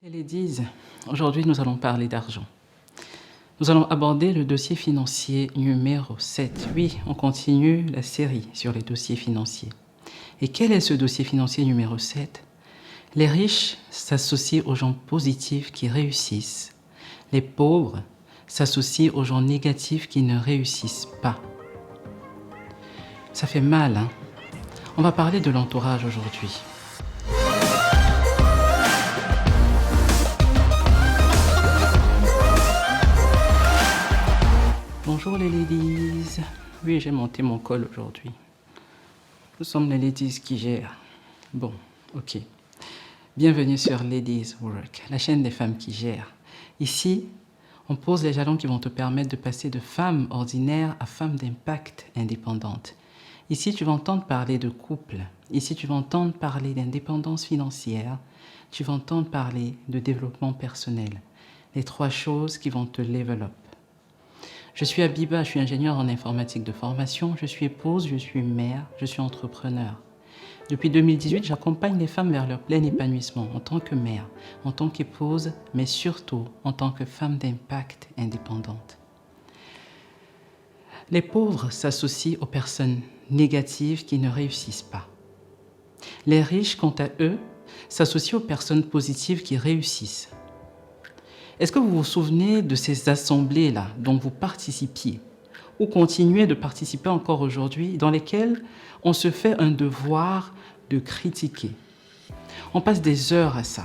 Les ladies, aujourd'hui nous allons parler d'argent. Nous allons aborder le dossier financier numéro 7. Oui, on continue la série sur les dossiers financiers. Et quel est ce dossier financier numéro 7? Les riches s'associent aux gens positifs qui réussissent. Les pauvres s'associent aux gens négatifs qui ne réussissent pas. Ça fait mal, hein? On va parler de l'entourage aujourd'hui. Bonjour les ladies. Oui, j'ai monté mon col aujourd'hui. Nous sommes les ladies qui gèrent. Bon, ok. Bienvenue sur Ladies Work, la chaîne des femmes qui gèrent. Ici, on pose les jalons qui vont te permettre de passer de femme ordinaire à femme d'impact indépendante. Ici, tu vas entendre parler de couple. Ici, tu vas entendre parler d'indépendance financière. Tu vas entendre parler de développement personnel. Les trois choses qui vont te level up. Je suis Abiba, je suis ingénieure en informatique de formation, je suis épouse, je suis mère, je suis entrepreneur. Depuis 2018, j'accompagne les femmes vers leur plein épanouissement en tant que mère, en tant qu'épouse, mais surtout en tant que femme d'impact indépendante. Les pauvres s'associent aux personnes négatives qui ne réussissent pas. Les riches, quant à eux, s'associent aux personnes positives qui réussissent. Est-ce que vous vous souvenez de ces assemblées-là dont vous participiez ou continuez de participer encore aujourd'hui, dans lesquelles on se fait un devoir de critiquer? On passe des heures à ça,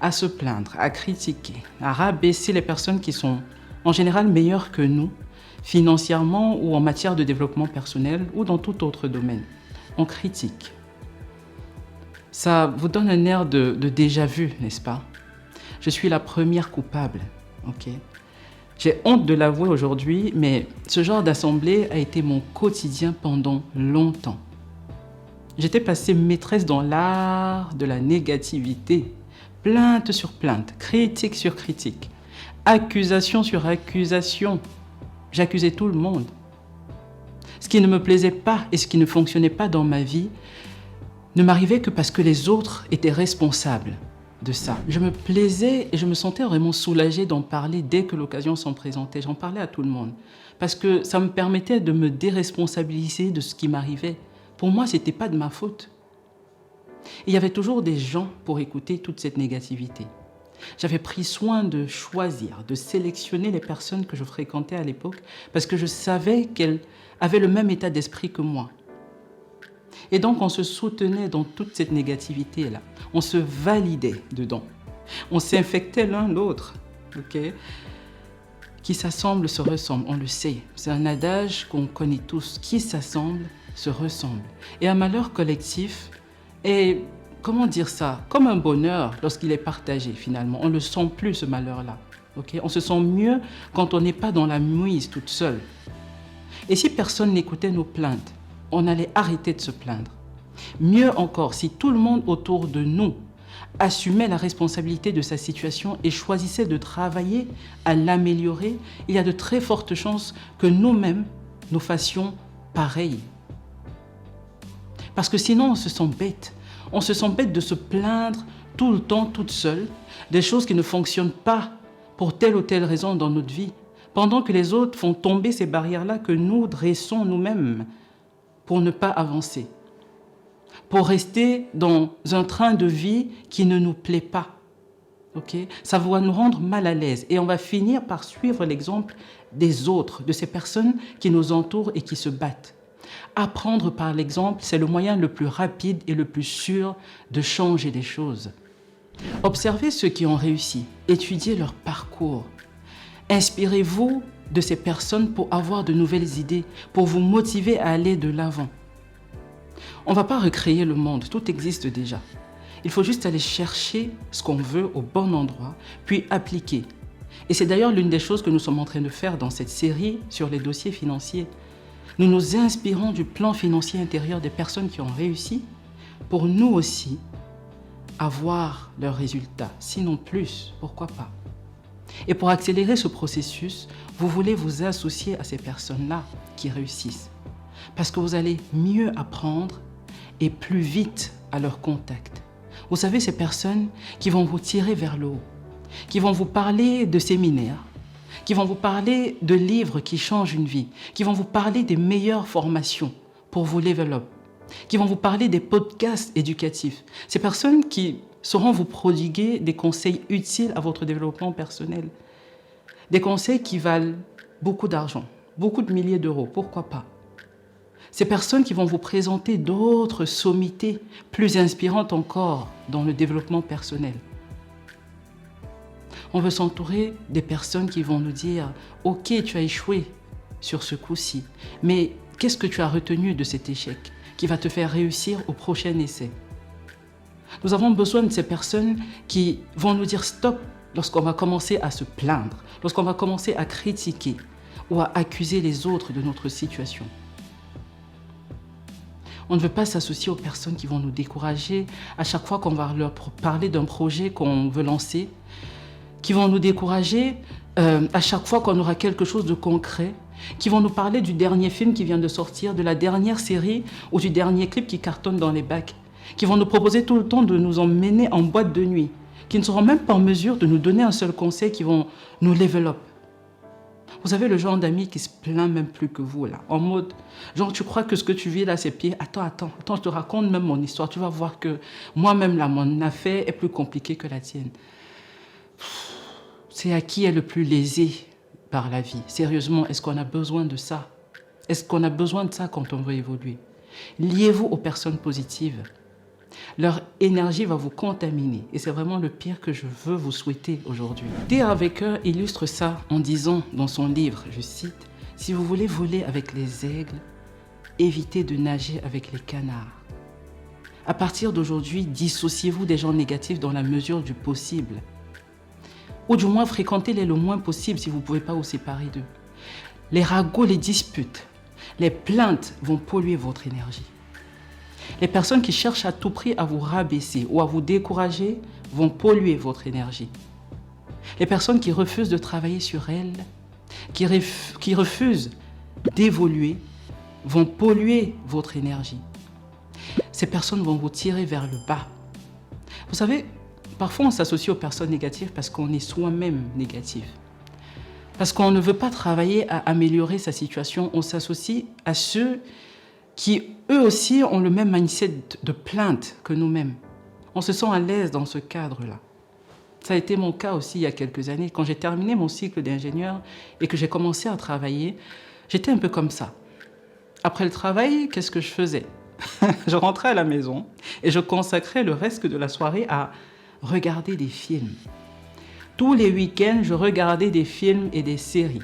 à se plaindre, à critiquer, à rabaisser les personnes qui sont en général meilleures que nous, financièrement ou en matière de développement personnel ou dans tout autre domaine. On critique. Ça vous donne un air de déjà-vu, n'est-ce pas? Je suis la première coupable, ok? J'ai honte de l'avouer aujourd'hui, mais ce genre d'assemblée a été mon quotidien pendant longtemps. J'étais passée maîtresse dans l'art de la négativité, plainte sur plainte, critique sur critique, accusation sur accusation. J'accusais tout le monde. Ce qui ne me plaisait pas et ce qui ne fonctionnait pas dans ma vie ne m'arrivait que parce que les autres étaient responsables de ça. Je me plaisais et je me sentais vraiment soulagée d'en parler dès que l'occasion s'en présentait. J'en parlais à tout le monde parce que ça me permettait de me déresponsabiliser de ce qui m'arrivait. Pour moi, ce n'était pas de ma faute. Et il y avait toujours des gens pour écouter toute cette négativité. J'avais pris soin de choisir, de sélectionner les personnes que je fréquentais à l'époque parce que je savais qu'elles avaient le même état d'esprit que moi. Et donc, on se soutenait dans toute cette négativité-là. On se validait dedans. On s'infectait l'un l'autre. Okay? Qui s'assemble se ressemble, on le sait. C'est un adage qu'on connaît tous. Qui s'assemble se ressemble. Et un malheur collectif est, comment dire ça, comme un bonheur lorsqu'il est partagé finalement. On ne le sent plus, ce malheur-là. Okay? On se sent mieux quand on n'est pas dans la mouise toute seule. Et si personne n'écoutait nos plaintes, on allait arrêter de se plaindre. Mieux encore, si tout le monde autour de nous assumait la responsabilité de sa situation et choisissait de travailler à l'améliorer, il y a de très fortes chances que nous-mêmes, nous fassions pareil. Parce que sinon, on se sent bête. On se sent bête de se plaindre tout le temps, toute seule, des choses qui ne fonctionnent pas pour telle ou telle raison dans notre vie, pendant que les autres font tomber ces barrières-là que nous dressons nous-mêmes pour ne pas avancer, pour rester dans un train de vie qui ne nous plaît pas. Okay? Ça va nous rendre mal à l'aise et on va finir par suivre l'exemple des autres, de ces personnes qui nous entourent et qui se battent. Apprendre par l'exemple, c'est le moyen le plus rapide et le plus sûr de changer les choses. Observez ceux qui ont réussi, étudiez leur parcours. Inspirez-vous de ces personnes pour avoir de nouvelles idées, pour vous motiver à aller de l'avant. On ne va pas recréer le monde, tout existe déjà. Il faut juste aller chercher ce qu'on veut au bon endroit, puis appliquer. Et c'est d'ailleurs l'une des choses que nous sommes en train de faire dans cette série sur les dossiers financiers. Nous nous inspirons du plan financier intérieur des personnes qui ont réussi pour nous aussi avoir leurs résultats, sinon plus, pourquoi pas. Et pour accélérer ce processus, vous voulez vous associer à ces personnes-là qui réussissent. Parce que vous allez mieux apprendre et plus vite à leur contact. Vous savez, ces personnes qui vont vous tirer vers le haut, qui vont vous parler de séminaires, qui vont vous parler de livres qui changent une vie, qui vont vous parler des meilleures formations pour vous level up, qui vont vous parler des podcasts éducatifs. Ces personnes qui sauront vous prodiguer des conseils utiles à votre développement personnel. Des conseils qui valent beaucoup d'argent, beaucoup de milliers d'euros, pourquoi pas. Ces personnes qui vont vous présenter d'autres sommités plus inspirantes encore dans le développement personnel. On veut s'entourer des personnes qui vont nous dire « Ok, tu as échoué sur ce coup-ci, mais qu'est-ce que tu as retenu de cet échec qui va te faire réussir au prochain essai ?» Nous avons besoin de ces personnes qui vont nous dire « Stop » lorsqu'on va commencer à se plaindre, lorsqu'on va commencer à critiquer ou à accuser les autres de notre situation. On ne veut pas s'associer aux personnes qui vont nous décourager à chaque fois qu'on va leur parler d'un projet qu'on veut lancer, qui vont nous décourager à chaque fois qu'on aura quelque chose de concret, qui vont nous parler du dernier film qui vient de sortir, de la dernière série ou du dernier clip qui cartonne dans les bacs, qui vont nous proposer tout le temps de nous emmener en boîte de nuit, qui ne seront même pas en mesure de nous donner un seul conseil, qui vont nous level up. Vous avez le genre d'amis qui se plaint même plus que vous, là, en mode, genre, tu crois que ce que tu vis là, c'est pire. Attends, je te raconte même mon histoire. Tu vas voir que moi-même, là, mon affaire est plus compliquée que la tienne. C'est à qui est le plus lésé par la vie. Sérieusement, est-ce qu'on a besoin de ça? Est-ce qu'on a besoin de ça quand on veut évoluer? Liez-vous aux personnes positives. Leur énergie va vous contaminer. Et c'est vraiment le pire que je veux vous souhaiter aujourd'hui. Dear Haveker illustre ça en disant dans son livre, je cite, « Si vous voulez voler avec les aigles, évitez de nager avec les canards. À partir d'aujourd'hui, dissociez-vous des gens négatifs dans la mesure du possible. Ou du moins, fréquentez-les le moins possible si vous ne pouvez pas vous séparer d'eux. Les ragots, les disputes, les plaintes vont polluer votre énergie. Les personnes qui cherchent à tout prix à vous rabaisser ou à vous décourager vont polluer votre énergie. Les personnes qui refusent de travailler sur elles, qui refusent d'évoluer, vont polluer votre énergie. Ces personnes vont vous tirer vers le bas. Vous savez, parfois on s'associe aux personnes négatives parce qu'on est soi-même négatif. Parce qu'on ne veut pas travailler à améliorer sa situation, on s'associe à ceux qui, eux aussi, ont le même mindset de plainte que nous-mêmes. On se sent à l'aise dans ce cadre-là. Ça a été mon cas aussi il y a quelques années. Quand j'ai terminé mon cycle d'ingénieur et que j'ai commencé à travailler, j'étais un peu comme ça. Après le travail, qu'est-ce que je faisais? Je rentrais à la maison et je consacrais le reste de la soirée à regarder des films. Tous les week-ends, je regardais des films et des séries.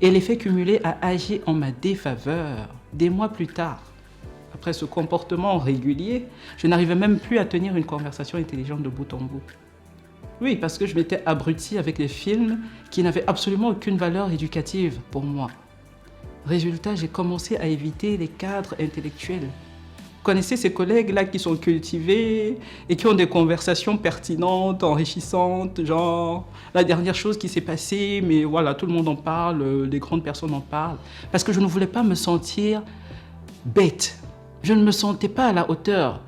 Et l'effet cumulé a agi en ma défaveur. Des mois plus tard, après ce comportement régulier, je n'arrivais même plus à tenir une conversation intelligente de bout en bout. Oui, parce que je m'étais abruti avec les films qui n'avaient absolument aucune valeur éducative pour moi. Résultat, j'ai commencé à éviter les cadres intellectuels. Vous connaissez ces collègues-là qui sont cultivés et qui ont des conversations pertinentes, enrichissantes, genre la dernière chose qui s'est passée, mais voilà, tout le monde en parle, les grandes personnes en parlent. Parce que je ne voulais pas me sentir bête. Je ne me sentais pas à la hauteur.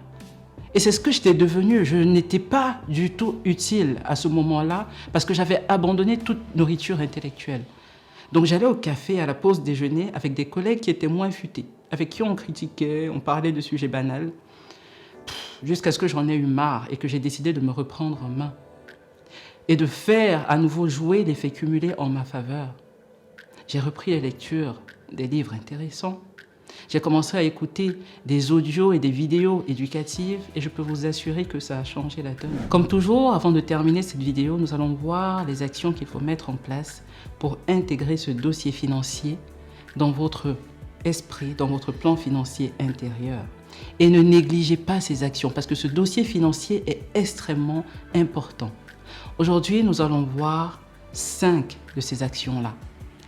Et c'est ce que j'étais devenue. Je n'étais pas du tout utile à ce moment-là parce que j'avais abandonné toute nourriture intellectuelle. Donc j'allais au café à la pause déjeuner avec des collègues qui étaient moins futés, avec qui on critiquait, on parlait de sujets banals, jusqu'à ce que j'en ai eu marre et que j'ai décidé de me reprendre en main et de faire à nouveau jouer l'effet cumulé en ma faveur. J'ai repris la lecture des livres intéressants. J'ai commencé à écouter des audios et des vidéos éducatives et je peux vous assurer que ça a changé la donne. Comme toujours, avant de terminer cette vidéo, nous allons voir les actions qu'il faut mettre en place pour intégrer ce dossier financier dans votre esprit, dans votre plan financier intérieur. Et ne négligez pas ces actions parce que ce dossier financier est extrêmement important. Aujourd'hui, nous allons voir 5 de ces actions-là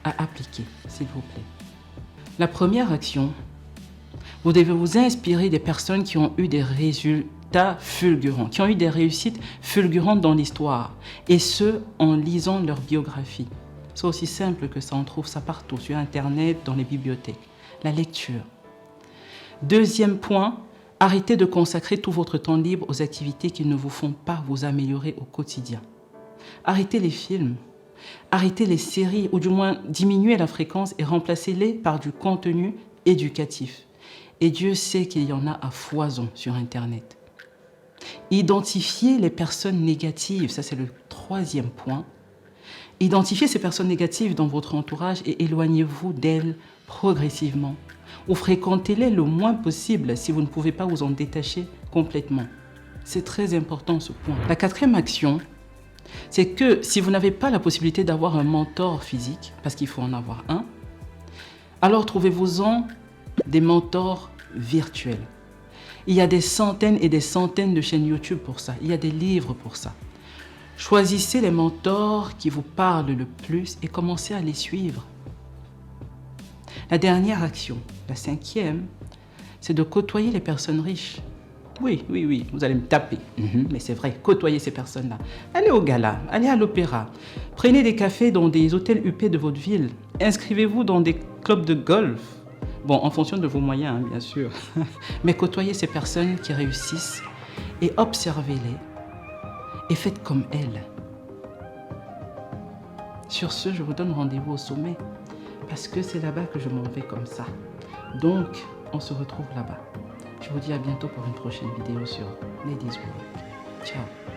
à appliquer, s'il vous plaît. La première action, vous devez vous inspirer des personnes qui ont eu des résultats fulgurants, qui ont eu des réussites fulgurantes dans l'histoire, et ce, en lisant leur biographie. C'est aussi simple que ça, on trouve ça partout, sur Internet, dans les bibliothèques. La lecture. Deuxième point, Arrêtez de consacrer tout votre temps libre aux activités qui ne vous font pas vous améliorer au quotidien. Arrêtez les films, arrêtez les séries, ou du moins diminuez la fréquence et remplacez-les par du contenu éducatif. Et Dieu sait qu'il y en a à foison sur Internet. Identifiez les personnes négatives, ça c'est le troisième point. Identifiez ces personnes négatives dans votre entourage et éloignez-vous d'elles progressivement. Ou fréquentez-les le moins possible si vous ne pouvez pas vous en détacher complètement. C'est très important ce point. La quatrième action, c'est que si vous n'avez pas la possibilité d'avoir un mentor physique, parce qu'il faut en avoir un, alors trouvez-vous-en des mentors virtuels. Il y a des centaines et des centaines de chaînes YouTube pour ça. Il y a des livres pour ça. Choisissez les mentors qui vous parlent le plus et commencez à les suivre. La dernière action, la cinquième, c'est de côtoyer les personnes riches. Oui, vous allez me taper. Mais c'est vrai, côtoyez ces personnes-là. Allez au gala, allez à l'opéra. Prenez des cafés dans des hôtels huppés de votre ville. Inscrivez-vous dans des clubs de golf. Bon, en fonction de vos moyens, hein, bien sûr. Mais côtoyez ces personnes qui réussissent et observez-les et faites comme elles. Sur ce, je vous donne rendez-vous au sommet parce que c'est là-bas que je m'en vais comme ça. Donc, on se retrouve là-bas. Je vous dis à bientôt pour une prochaine vidéo sur Ladies World. Ciao.